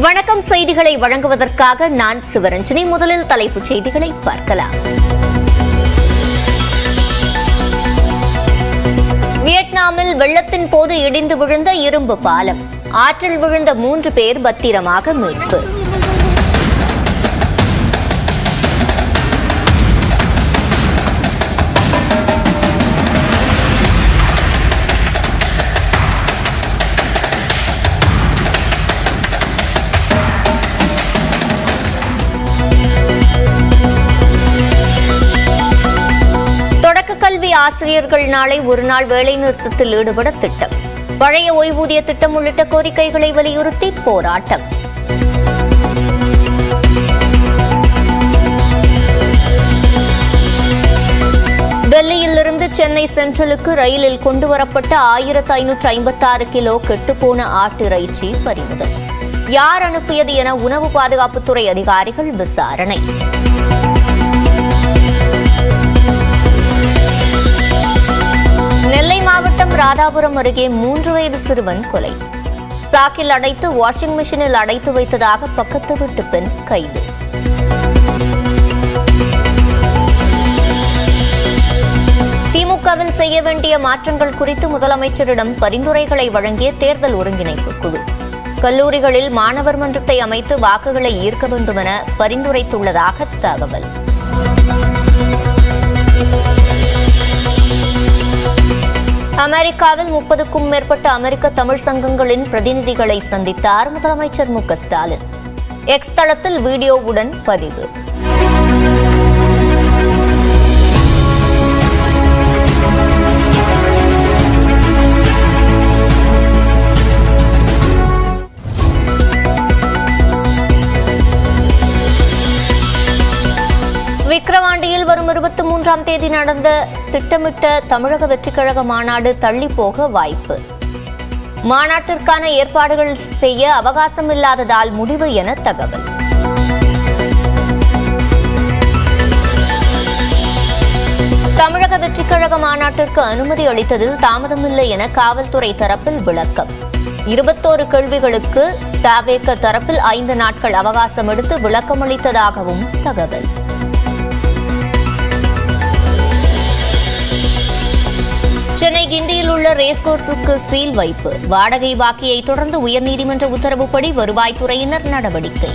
வணக்கம். செய்திகளை வழங்குவதற்காக நான் சிவரஞ்சனி. முதலில் தலைப்புச் செய்திகளை பார்க்கலாம். வியட்நாமில் வெள்ளத்தின் போது இடிந்து விழுந்த இரும்பு பாலம். ஆற்றில் விழுந்த 3 பேர் பத்திரமாக மீட்பு. கல்வி ஆசிரியர்கள் நாளை ஒருநாள் வேலைநிறுத்தத்தில் ஈடுபட திட்டம். பழைய ஓய்வூதிய திட்டம் உள்ளிட்ட கோரிக்கைகளை வலியுறுத்தி போராட்டம். டெல்லியிலிருந்து சென்னை சென்ட்ரலுக்கு ரயிலில் கொண்டுவரப்பட்ட 1556 கிலோ கெட்டுப்போன ஆட்டிறைச்சி பறிமுதல். யார் அனுப்பியது என உணவு பாதுகாப்புத்துறை அதிகாரிகள் விசாரணை. நெல்லை மாவட்டம் ராதாபுரம் அருகே 3 வயது சிறுவன் கொலை. சாக்கில் அடைத்து வாஷிங் மிஷினில் அடைத்து வைத்ததாக பக்கத்து வீட்டு பெண் கைது. திமுகவில் செய்ய வேண்டிய மாற்றங்கள் குறித்து முதலமைச்சரிடம் பரிந்துரைகளை வழங்கிய தேர்தல் ஒருங்கிணைப்பு குழு. கல்லூரிகளில் மாணவர் மன்றத்தை அமைத்து வாக்குகளை ஈர்க்க வேண்டும் என பரிந்துரைத்துள்ளதாக தகவல். அமெரிக்காவில் 30க்கும் மேற்பட்ட அமெரிக்க தமிழ் சங்கங்களின் பிரதிநிதிகளை சந்தித்தார் முதலமைச்சர் மு க ஸ்டாலின். எக்ஸ் தளத்தில் வீடியோவுடன் பதிவு. விக்கிரவாண்டியில் வரும் 23ஆம் தேதி நடந்த திட்டமிட்ட தமிழக வெற்றிக் கழக மாநாடு தள்ளிப்போக வாய்ப்பு. மாநாட்டிற்கான ஏற்பாடுகள் செய்ய அவகாசம் இல்லாததால் முடிவு என தகவல். தமிழக வெற்றிக் கழக மாநாட்டிற்கு அனுமதி அளித்ததில் தாமதமில்லை என காவல்துறை தரப்பில் விளக்கம். 21 கேள்விகளுக்கு தவேக தரப்பில் 5 நாட்கள் அவகாசம் எடுத்து விளக்கமளித்ததாகவும் தகவல். சென்னை கிண்டியில் உள்ள ரேஸ்கோர்ஸுக்கு சீல் வைப்பு. வாடகை பாக்கியை தொடர்ந்து உயர்நீதிமன்ற உத்தரவுப்படி வருவாய்த்துறையினர் நடவடிக்கை.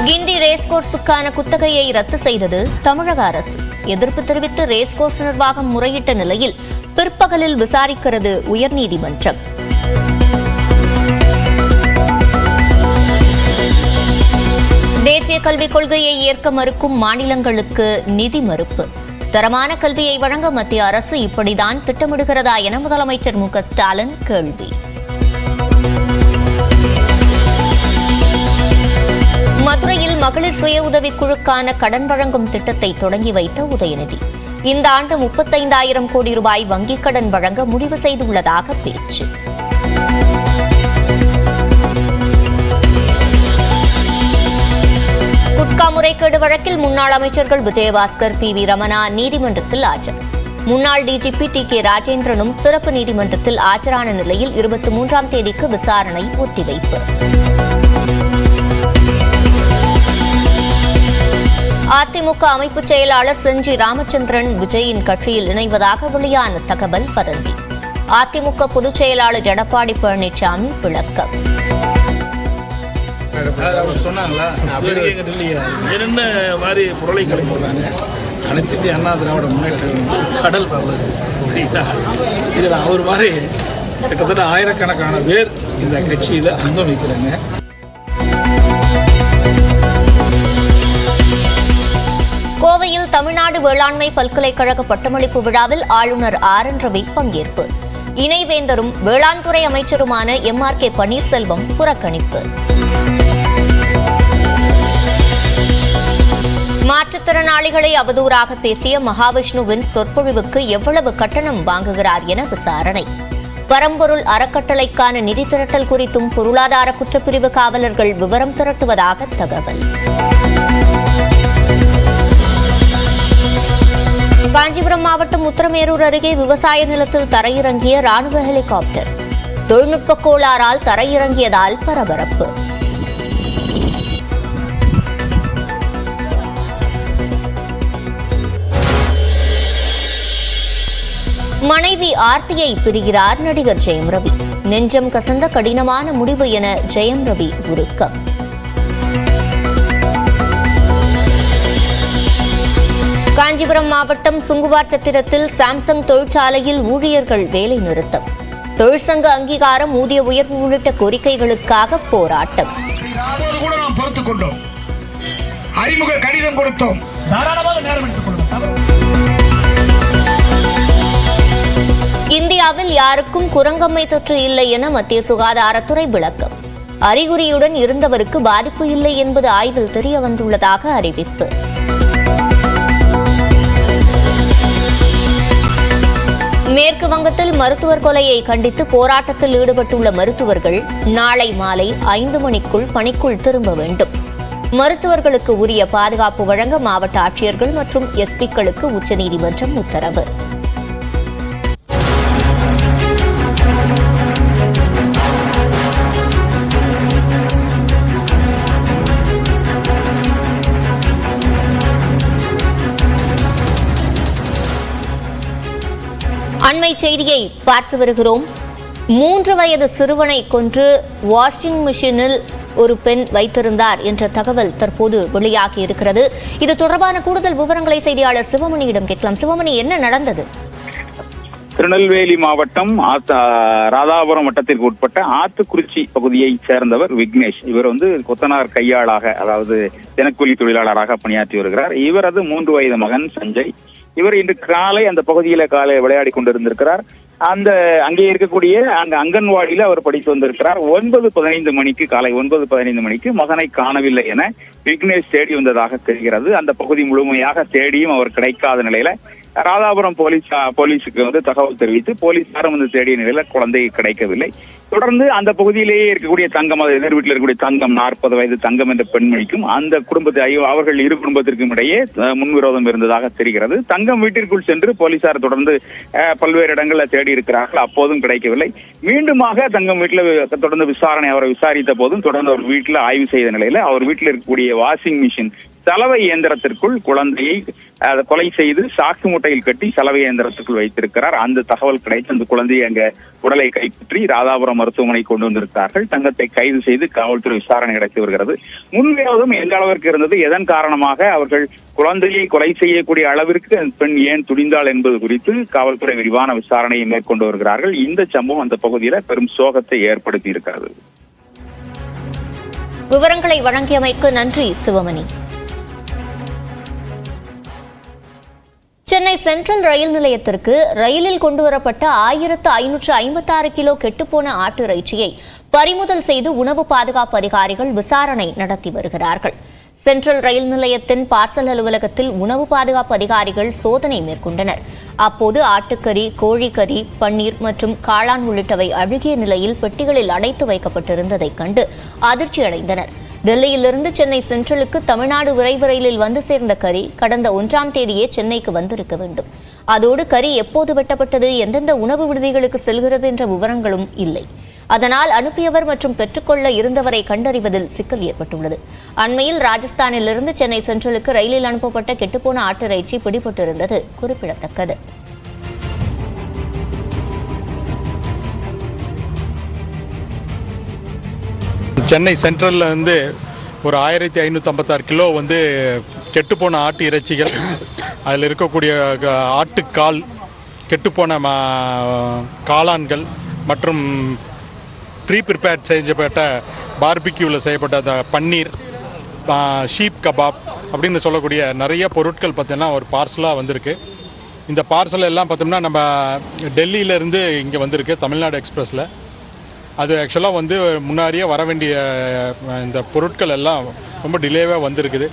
கிண்டி ரேஸ்கோர்ஸுக்கான குத்தகையை ரத்து செய்தது தமிழக அரசு. எதிர்ப்பு தெரிவித்து ரேஸ்கோர்ஸ் நிர்வாகம் முறையிட்ட நிலையில் பிற்பகலில் விசாரிக்கிறது உயர்நீதிமன்றம். தேசிய கல்விக் கொள்கையை ஏற்க மறுக்கும் மாநிலங்களுக்கு நிதி மறுப்பு. தரமான கல்வியை வழங்க மத்திய அரசு இப்படிதான் திட்டமிடுகிறதா என முதலமைச்சர் மு க ஸ்டாலின் கேள்வி. மதுரையில் மகளிர் சுய உதவிக்குழுக்கான கடன் வழங்கும் திட்டத்தை தொடங்கி வைத்த உதயநிதி. இந்த ஆண்டு 35,000 கோடி ரூபாய் வங்கிக் கடன் வழங்க முடிவு செய்துள்ளதாக பேச்சு. குட்கா முறைகேடு வழக்கில் முன்னாள் அமைச்சர்கள் விஜயபாஸ்கர், பி வி ரமணா நீதிமன்றத்தில் ஆஜர். முன்னாள் டிஜிபி டி கே ராஜேந்திரனும் சிறப்பு நீதிமன்றத்தில் ஆஜரான நிலையில் 23ஆம் தேதிக்கு விசாரணை ஒத்திவைப்பு. அதிமுக அமைப்பு செயலாளர் செஞ்சி ராமச்சந்திரன் விஜயின் கட்சியில் இணைவதாக வெளியான தகவல் வதந்தி. அதிமுக பொதுச் செயலாளர் எடப்பாடி பழனிசாமி விளக்கம். சொன்னாங்களா என்ன மாதிரி பொருளை கிளம்பிடுறாங்க. அனைத்து இந்திய அண்ணா திராவிட முன்னேற்ற கடல் இதில் அவர் மாதிரி கிட்டத்தட்ட ஆயிரக்கணக்கான பேர் இந்த கட்சியில் அங்கம் வைக்கிறாங்க. கோவையில் தமிழ்நாடு வேளாண்மை பல்கலைக்கழக பட்டமளிப்பு விழாவில் ஆளுநர் ஆர் என் ரவி பங்கேற்பு. இணைவேந்தரும் வேளாண் துறை அமைச்சருமான MRK பன்னீர்செல்வம் புறக்கணிப்பு. மாற்றுத்திறனாளிகளை அவதூறாக பேசிய மகாவிஷ்ணுவின் சொற்பொழிவுக்கு எவ்வளவு கட்டணம் வாங்குகிறார் என விசாரணை. பரம்பொருள் அறக்கட்டளைக்கான நிதி திரட்டல் குறித்தும் பொருளாதார குற்றப்பிரிவு காவலர்கள் விவரம் திரட்டுவதாக தகவல். காஞ்சிபுரம் மாவட்டம் உத்தரமேரூர் அருகே விவசாய நிலத்தில் தரையிறங்கிய ராணுவ ஹெலிகாப்டர். தொழில்நுட்ப கோளாறால் தரையிறங்கியதால் பரபரப்பு. மனைவி ஆர்த்தியை பிரிகிறார் நடிகர் ஜெயம் ரவி. நெஞ்சம் கசந்த கடினமான முடிவு என ஜெயம் ரவி உருக்கம். காஞ்சிபுரம் மாவட்டம் சுங்குவார்சத்திரத்தில் சாம்சங் தொழிற்சாலையில் ஊழியர்கள் வேலை நிறுத்தம். தொழிற்சங்க அங்கீகாரம், ஊதிய உயர்வு உள்ளிட்ட கோரிக்கைகளுக்காக போராட்டம். அறிமுக கடிதம் கொடுத்தோம். இந்தியாவில் யாருக்கும் குரங்கம்மை தொற்று இல்லை என மத்திய சுகாதாரத்துறை விளக்கம். அறிகுறியுடன் இருந்தவருக்கு பாதிப்பு இல்லை என்பது ஆய்வில் தெரிய வந்துள்ளதாக அறிவிப்பு. மேற்கு வங்கத்தில் மருத்துவர் கொலையை கண்டித்து போராட்டத்தில் ஈடுபட்டுள்ள மருத்துவர்கள் நாளை மாலை 5 மணிக்குள் பணிக்குள் திரும்ப வேண்டும். மருத்துவர்களுக்கு உரிய பாதுகாப்பு வழங்க மாவட்ட ஆட்சியர்கள் மற்றும் எஸ்பிக்களுக்கு உச்சநீதிமன்றம் உத்தரவு. அண்மை செய்தியை பார்த்து வருகிறோம். 3 வயது சிறுவனை கொன்று வாஷிங் மிஷினில் ஒரு பெண் வைத்திருந்தார் என்ற தகவல் தற்போது வெளியாகி இருக்கிறது. இது தொடர்பான கூடுதல் விவரங்களை செய்தியாளர் சிவமணியிடம் கேட்கலாம். சிவமணி, என்ன நடந்தது? திருநெல்வேலி மாவட்டம் ராதாபுரம் வட்டத்திற்கு உட்பட்ட ஆத்துக்குறிச்சி பகுதியைச் சேர்ந்தவர் விக்னேஷ். இவர் கொத்தனார் கையாளாக, அதாவது தினக்கூலி தொழிலாளராக பணியாற்றி வருகிறார். இவரது 3 வயது மகன் சஞ்சய். இவர் இன்று காலை அந்த பகுதியில விளையாடி கொண்டிருந்திருக்கிறார். அங்கே இருக்கக்கூடிய அங்கன்வாடியில அவர் படித்து வந்திருக்கிறார். 9:15 மணிக்கு, காலை 9:15 மணிக்கு மகனை காணவில்லை என விக்னேஷ் தேடி வந்ததாக தெரிகிறது. அந்த பகுதி முழுமையாக தேடியும் அவர் கிடைக்காத நிலையில ராதாபுரம் போலீஸுக்கு தகவல் தெரிவித்து போலீசாரும் தேடிய நிலையில குழந்தை கிடைக்கவில்லை. தொடர்ந்து அந்த பகுதியிலேயே இருக்கக்கூடிய தங்கம், எதிர் வீட்டில் இருக்கக்கூடிய தங்கம், 40 வயது தங்கம் என்ற பெண்மணிக்கும் அந்த அவர்கள் இரு குடும்பத்திற்கும் இடையே முன்விரோதம் இருந்ததாக தெரிகிறது. தங்கம் வீட்டிற்குள் சென்று போலீசார் தொடர்ந்து பல்வேறு இடங்களில் தேடி இருக்கிறார்கள். அப்போதும் கிடைக்கவில்லை. மீண்டுமாக தங்கம் வீட்டில் தொடர்ந்து அவரை விசாரித்த போதும் தொடர்ந்து அவர் வீட்டில் ஆய்வு செய்த நிலையில அவர் வீட்டில் இருக்கக்கூடிய வாஷிங் மிஷின் சலவை இயந்திரத்திற்குள் குழந்தையை கொலை செய்து சாக்கு மூட்டையில் கட்டி சலவை இயந்திரத்திற்குள் வைத்திருக்கிறார். அந்த தகவல் கிடைத்து அந்த குழந்தையை அங்க உடலை கைப்பற்றி ராதாபுரம் மருத்துவமனை கொண்டு வந்திருக்கிறார்கள். தங்கத்தை கைது செய்து காவல்துறை விசாரணை நடத்தி வருகிறது. முன்விரோதம் எந்த அளவிற்கு இருந்தது, எதன் காரணமாக அவர்கள் குழந்தையை கொலை செய்யக்கூடிய அளவிற்கு பெண் ஏன் துணிந்தாள் என்பது குறித்து காவல்துறை விரிவான விசாரணையை மேற்கொண்டு வருகிறார்கள். இந்த சம்பவம் அந்த பகுதியில பெரும் சோகத்தை ஏற்படுத்தி இருக்கிறது. விவரங்களை வழங்கியமைக்கு நன்றி சிவமணி. சென்னை சென்ட்ரல் ரயில் நிலையத்திற்கு ரயிலில் கொண்டுவரப்பட்ட 1556 கிலோ கெட்டுப்போன ஆட்டு இறைச்சியை பறிமுதல் செய்து உணவு பாதுகாப்பு அதிகாரிகள் விசாரணை நடத்தி வருகிறார்கள். சென்ட்ரல் ரயில் நிலையத்தின் பார்சல் அலுவலகத்தில் உணவு பாதுகாப்பு அதிகாரிகள் சோதனை மேற்கொண்டனர். அப்போது ஆட்டுக்கறி, கோழிக்கறி, பன்னீர் மற்றும் காளான் உள்ளிட்டவை அழுகிய நிலையில் பெட்டிகளில் அடைத்து வைக்கப்பட்டிருந்ததைக் கண்டு அதிர்ச்சி அடைந்தனர். டெல்லியிலிருந்து சென்னை சென்ட்ரலுக்கு தமிழ்நாடு விரைவு ரயிலில் வந்து சேர்ந்த கறி கடந்த 1ஆம் தேதியே சென்னைக்கு வந்திருக்க வேண்டும். அதோடு கறி எப்போது வெட்டப்பட்டது, எந்தெந்த உணவு விடுதிகளுக்கு செல்கிறது என்ற விவரங்களும் இல்லை. அதனால் அனுப்பியவர் மற்றும் பெற்றுக்கொள்ள இருந்தவரை கண்டறிவதில் சிக்கல் ஏற்பட்டுள்ளது. அண்மையில் ராஜஸ்தானிலிருந்து சென்னை சென்ட்ரலுக்கு ரயிலில் அனுப்பப்பட்ட கெட்டுப்போன ஆட்டு இறைச்சி பிடிபட்டிருந்தது குறிப்பிடத்தக்கது. சென்னை சென்ட்ரலில் ஒரு 1556 கிலோ கெட்டுப்போன ஆட்டு இறைச்சிகள், அதில் இருக்கக்கூடிய ஆட்டுக்கால், கெட்டுப்போன காளான்கள் மற்றும் ப்ரீ ப்ரிப்பேர்ட் செய்யப்பட்ட பார்பிக்யூவில் செய்யப்பட்ட பன்னீர், ஷீப் கபாப் அப்படின்னு சொல்லக்கூடிய நிறைய பொருட்கள் பார்த்தீங்கன்னா ஒரு பார்சலாக வந்திருக்கு. இந்த பார்சல் எல்லாம் பார்த்தோம்னா நம்ம டெல்லியிலேருந்து இங்கே வந்திருக்கு தமிழ்நாடு எக்ஸ்பிரஸில். அது ஆக்சுவலாக முன்னாடியே வர வேண்டிய இந்த பொருட்கள் எல்லாம் ரொம்ப டிலேவாக வந்திருக்குது.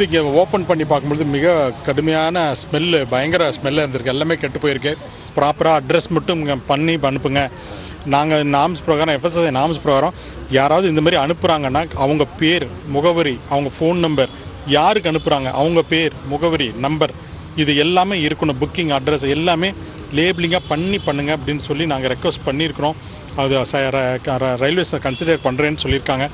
இங்கே ஓப்பன் பண்ணி பார்க்கும்பொழுது மிக கடுமையான ஸ்மெல்லு, பயங்கர ஸ்மெல்லாக இருந்திருக்கு. எல்லாமே கெட்டு போயிருக்கு. ப்ராப்பராக அட்ரஸ் மட்டும் பண்ணி அனுப்புங்க. நாங்கள் நாம்ஸ் பிரகாரம், எஃப்எஸ்எஸ்ஐ நாம்ஸ் பிரகாரம் யாராவது இந்த மாதிரி அனுப்புகிறாங்கன்னா அவங்க பேர், முகவரி, அவங்க ஃபோன் நம்பர், யாருக்கு அனுப்புகிறாங்க அவங்க பேர், முகவரி, நம்பர் இது எல்லாமே இருக்கணும். புக்கிங் அட்ரஸ் எல்லாமே லேபிளிங்காக பண்ணுங்க அப்படின்னு சொல்லி நாங்கள் ரெக்வஸ்ட் பண்ணியிருக்கிறோம். அது ரயில்வேஸ் கன்சிடர் பண்ணுறேன்னு சொல்லியிருக்காங்க.